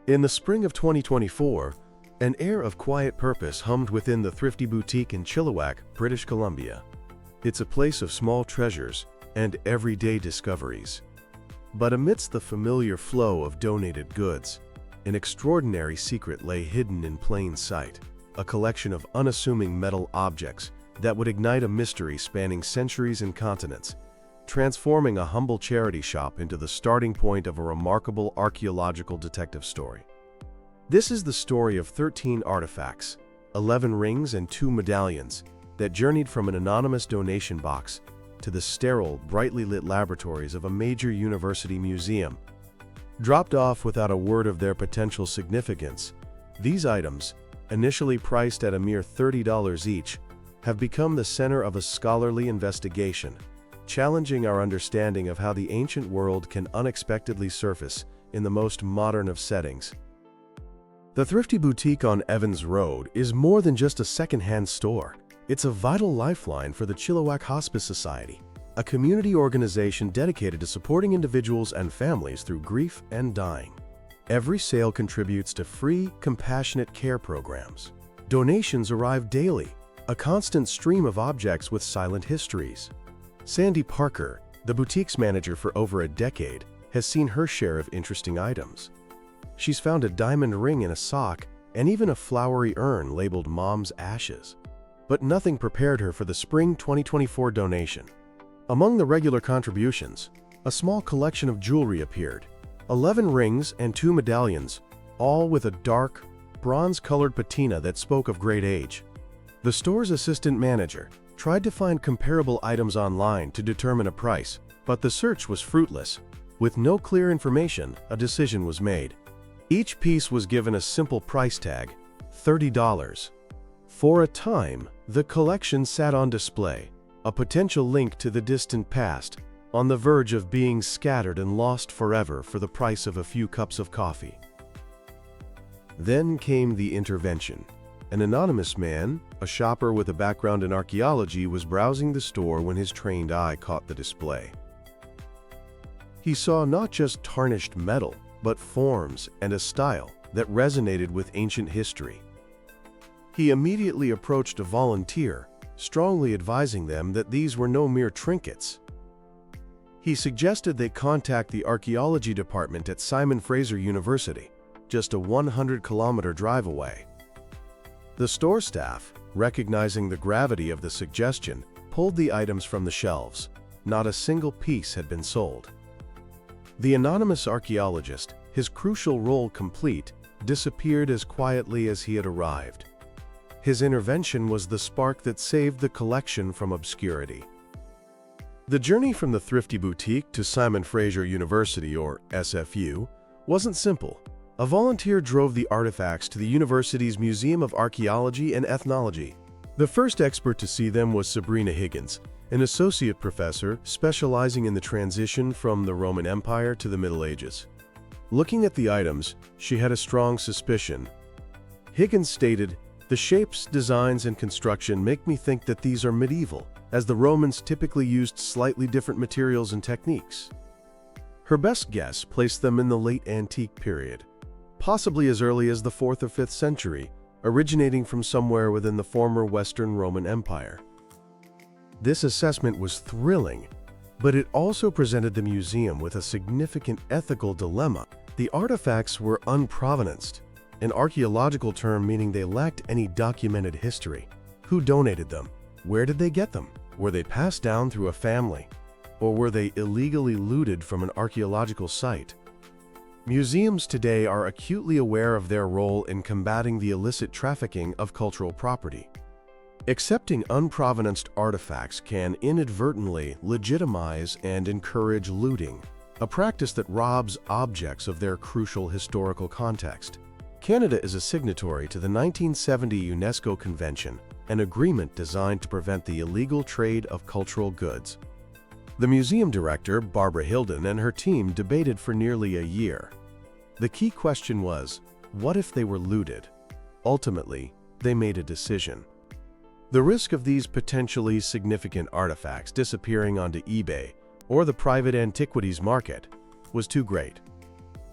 In the spring of 2024, an air of quiet purpose hummed within the Thrifty boutique in Chilliwack, British Columbia. It's a place of small treasures and everyday discoveries. But amidst the familiar flow of donated goods, an extraordinary secret lay hidden in plain sight, a collection of unassuming metal objects that would ignite a mystery spanning centuries and continents, transforming a humble charity shop into the starting point of a remarkable archaeological detective story. This is the story of 13 artifacts, 11 rings and 2 medallions that journeyed from an anonymous donation box to the sterile, brightly lit laboratories of a major university museum. Dropped off without a word of their potential significance, these items, initially priced at a mere $30 each, have become the center of a scholarly investigation, challenging our understanding of how the ancient world can unexpectedly surface in the most modern of settings. The Thrifty Boutique on Evans Road is more than just a second-hand store. It's a vital lifeline for the Chilliwack Hospice Society, a community organization dedicated to supporting individuals and families through grief and dying. Every sale contributes to free, compassionate care programs. Donations arrive daily, a constant stream of objects with silent histories. Sandy Parker, the boutique's manager for over a decade, has seen her share of interesting items. She's found a diamond ring in a sock and even a flowery urn labeled Mom's Ashes. But nothing prepared her for the spring 2024 donation. Among the regular contributions, a small collection of jewelry appeared, 11 rings and 2 medallions, all with a dark, bronze-colored patina that spoke of great age. The store's assistant manager tried to find comparable items online to determine a price, but the search was fruitless. With no clear information, a decision was made. Each piece was given a simple price tag, $30. For a time, the collection sat on display, a potential link to the distant past, on the verge of being scattered and lost forever for the price of a few cups of coffee. Then came the intervention. An anonymous man, a shopper with a background in archaeology, was browsing the store when his trained eye caught the display. He saw not just tarnished metal, but forms and a style that resonated with ancient history. He immediately approached a volunteer, strongly advising them that these were no mere trinkets. He suggested they contact the archaeology department at Simon Fraser University, just a 100-kilometer drive away. The store staff, recognizing the gravity of the suggestion, pulled the items from the shelves. Not a single piece had been sold. The anonymous archaeologist, his crucial role complete, disappeared as quietly as he had arrived. His intervention was the spark that saved the collection from obscurity. The journey from the Thrifty Boutique to Simon Fraser University, or SFU, wasn't simple. A volunteer drove the artifacts to the university's Museum of Archaeology and Ethnology. The first expert to see them was Sabrina Higgins, an associate professor specializing in the transition from the Roman Empire to the Middle Ages. Looking at the items, she had a strong suspicion. Higgins stated, "The shapes, designs, and construction make me think that these are medieval, as the Romans typically used slightly different materials and techniques." Her best guess placed them in the late antique period, possibly as early as the 4th or 5th century, originating from somewhere within the former Western Roman Empire. This assessment was thrilling, but it also presented the museum with a significant ethical dilemma. The artifacts were unprovenanced, an archaeological term meaning they lacked any documented history. Who donated them? Where did they get them? Were they passed down through a family? Or were they illegally looted from an archaeological site? Museums today are acutely aware of their role in combating the illicit trafficking of cultural property. Accepting unprovenanced artifacts can inadvertently legitimize and encourage looting, a practice that robs objects of their crucial historical context. Canada is a signatory to the 1970 UNESCO Convention, an agreement designed to prevent the illegal trade of cultural goods. The museum director, Barbara Hilden, and her team debated for nearly a year. The key question was, what if they were looted? Ultimately, they made a decision. The risk of these potentially significant artifacts disappearing onto eBay or the private antiquities market was too great.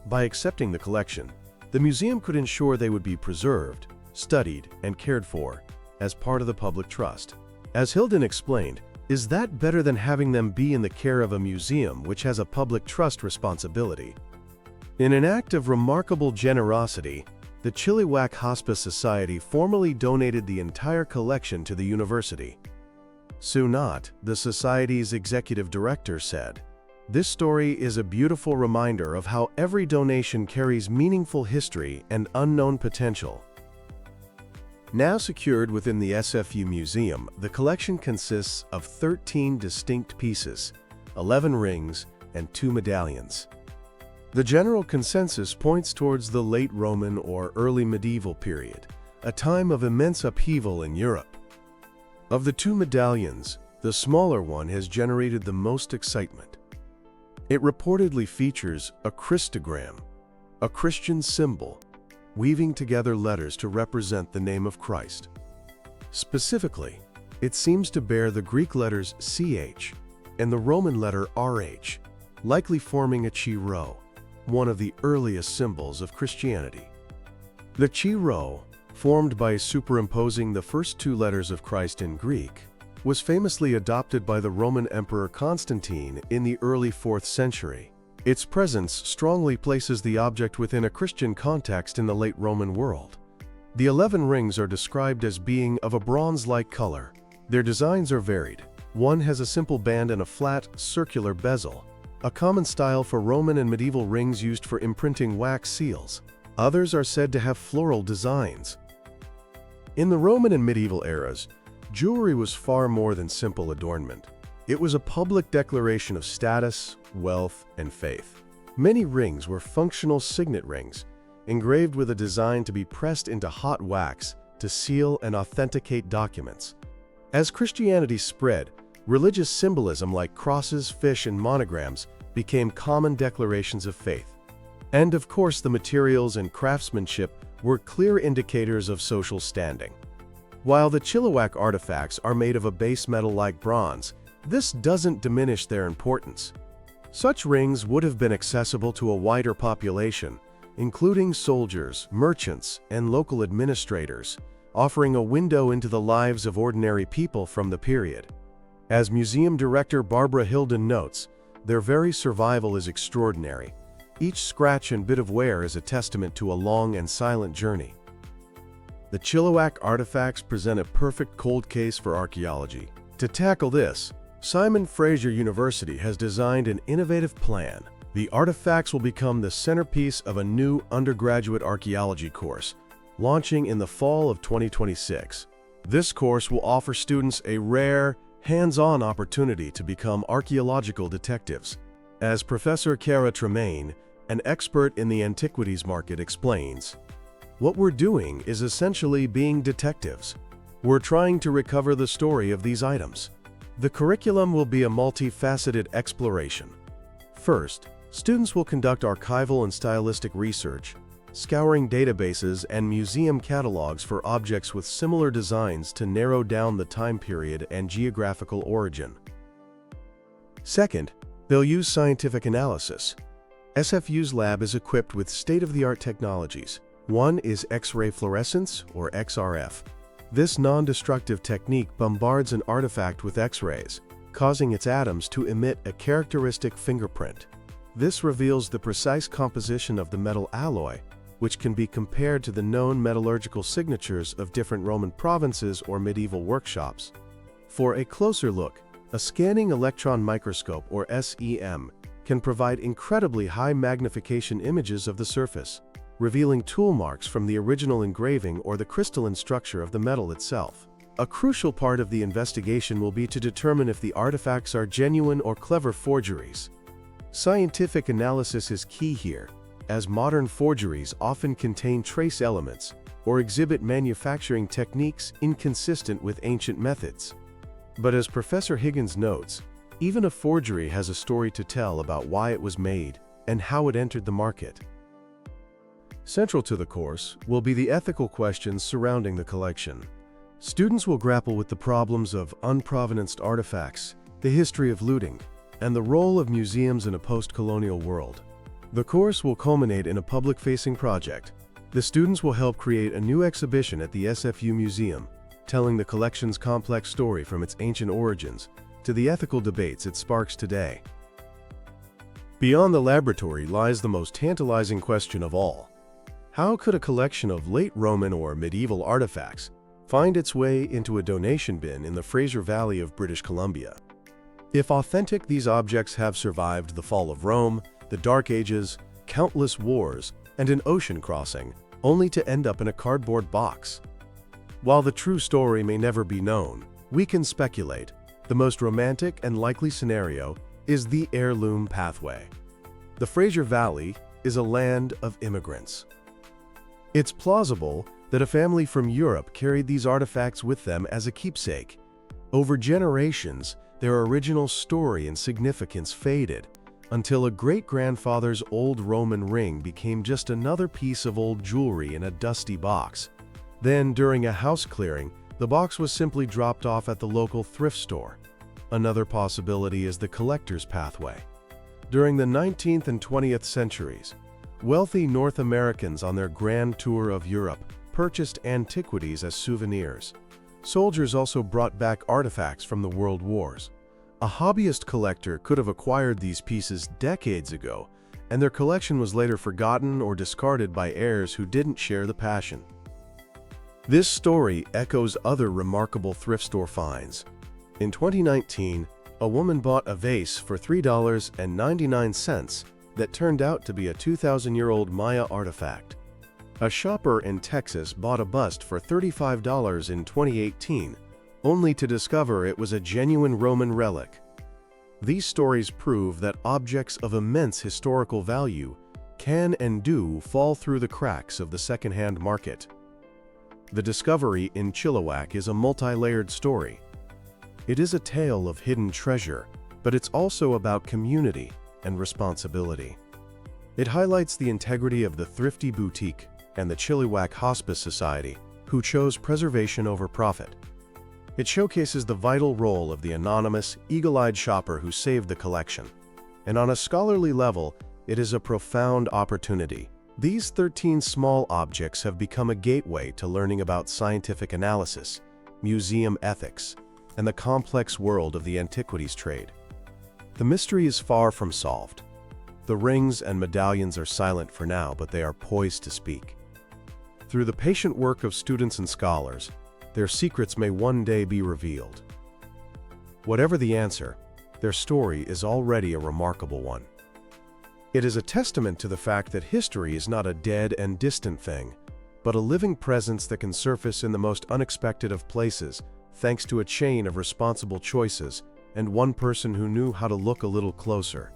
By accepting the collection, The museum could ensure they would be preserved, studied, and cared for as part of the public trust. As Hilden explained, is that better than having them be in the care of a museum which has a public trust responsibility? In an act of remarkable generosity, the Chilliwack Hospice Society formally donated the entire collection to the university. Sue Knott, the Society's executive director, said, "This story is a beautiful reminder of how every donation carries meaningful history and unknown potential." Now secured within the SFU Museum, the collection consists of 13 distinct pieces, 11 rings, and 2 medallions. The general consensus points towards the late Roman or early medieval period, a time of immense upheaval in Europe. Of the 2 medallions, the smaller one has generated the most excitement. It reportedly features a Christogram, a Christian symbol, weaving together letters to represent the name of Christ. Specifically, it seems to bear the Greek letters CH and the Roman letter RH, likely forming a chi rho, one of the earliest symbols of Christianity. The chi rho, formed by superimposing the first 2 letters of Christ in Greek, was famously adopted by the Roman Emperor Constantine in the early 4th century. Its presence strongly places the object within a Christian context in the late Roman world. The 11 rings are described as being of a bronze-like color. Their designs are varied. One has a simple band and a flat, circular bezel, a common style for Roman and medieval rings used for imprinting wax seals. Others are said to have floral designs. In the Roman and medieval eras, jewelry was far more than simple adornment. It was a public declaration of status, wealth, and faith. Many rings were functional signet rings, engraved with a design to be pressed into hot wax to seal and authenticate documents. As Christianity spread, religious symbolism like crosses, fish, and monograms became common declarations of faith. And of course, the materials and craftsmanship were clear indicators of social standing. While the Chilliwack artifacts are made of a base metal like bronze, this doesn't diminish their importance. Such rings would have been accessible to a wider population, including soldiers, merchants, and local administrators, offering a window into the lives of ordinary people from the period. As museum director Barbara Hilden notes, their very survival is extraordinary. Each scratch and bit of wear is a testament to a long and silent journey. The Chilliwack artifacts present a perfect cold case for archaeology. To tackle this, Simon Fraser University has designed an innovative plan. The artifacts will become the centerpiece of a new undergraduate archaeology course, launching in the fall of 2026. This course will offer students a rare, hands-on opportunity to become archaeological detectives. As Professor Cara Tremaine, an expert in the antiquities market, explains, "What we're doing is essentially being detectives. We're trying to recover the story of these items." The curriculum will be a multifaceted exploration. First, students will conduct archival and stylistic research, scouring databases and museum catalogs for objects with similar designs to narrow down the time period and geographical origin. Second, they'll use scientific analysis. SFU's lab is equipped with state-of-the-art technologies. One is X-ray fluorescence, or XRF. This non-destructive technique bombards an artifact with X-rays, causing its atoms to emit a characteristic fingerprint. This reveals the precise composition of the metal alloy, which can be compared to the known metallurgical signatures of different Roman provinces or medieval workshops. For a closer look, a scanning electron microscope, or SEM, can provide incredibly high magnification images of the surface, revealing tool marks from the original engraving or the crystalline structure of the metal itself. A crucial part of the investigation will be to determine if the artifacts are genuine or clever forgeries. Scientific analysis is key here, as modern forgeries often contain trace elements or exhibit manufacturing techniques inconsistent with ancient methods. But as Professor Higgins notes, even a forgery has a story to tell about why it was made and how it entered the market. Central to the course will be the ethical questions surrounding the collection. Students will grapple with the problems of unprovenanced artifacts, the history of looting, and the role of museums in a post-colonial world. The course will culminate in a public-facing project, The students will help create a new exhibition at the SFU Museum, telling the collection's complex story from its ancient origins to the ethical debates it sparks today. Beyond the laboratory lies the most tantalizing question of all. How could a collection of late Roman or medieval artifacts find its way into a donation bin in the Fraser Valley of British Columbia? If authentic, these objects have survived the fall of Rome, the Dark Ages, countless wars, and an ocean crossing, only to end up in a cardboard box. While the true story may never be known, we can speculate. The most romantic and likely scenario is the heirloom pathway. The Fraser Valley is a land of immigrants. It's plausible that a family from Europe carried these artifacts with them as a keepsake. Over generations, their original story and significance faded, until a great-grandfather's old Roman ring became just another piece of old jewelry in a dusty box. Then, during a house clearing, the box was simply dropped off at the local thrift store. Another possibility is the collector's pathway. During the 19th and 20th centuries, wealthy North Americans on their grand tour of Europe purchased antiquities as souvenirs. Soldiers also brought back artifacts from the World Wars. A hobbyist collector could have acquired these pieces decades ago, and their collection was later forgotten or discarded by heirs who didn't share the passion. This story echoes other remarkable thrift store finds. In 2019, a woman bought a vase for $3.99 that turned out to be a 2,000-year-old Maya artifact. A shopper in Texas bought a bust for $35 in 2018, only to discover it was a genuine Roman relic. These stories prove that objects of immense historical value can and do fall through the cracks of the second-hand market. The discovery in Chilliwack is a multi-layered story. It is a tale of hidden treasure, but it's also about community and responsibility. It highlights the integrity of the Thrifty Boutique and the Chilliwack Hospice Society, who chose preservation over profit. It showcases the vital role of the anonymous, eagle-eyed shopper who saved the collection. And on a scholarly level, it is a profound opportunity. These 13 small objects have become a gateway to learning about scientific analysis, museum ethics, and the complex world of the antiquities trade. The mystery is far from solved. The rings and medallions are silent for now, but they are poised to speak. Through the patient work of students and scholars, their secrets may one day be revealed. Whatever the answer, their story is already a remarkable one. It is a testament to the fact that history is not a dead and distant thing, but a living presence that can surface in the most unexpected of places, thanks to a chain of responsible choices and one person who knew how to look a little closer.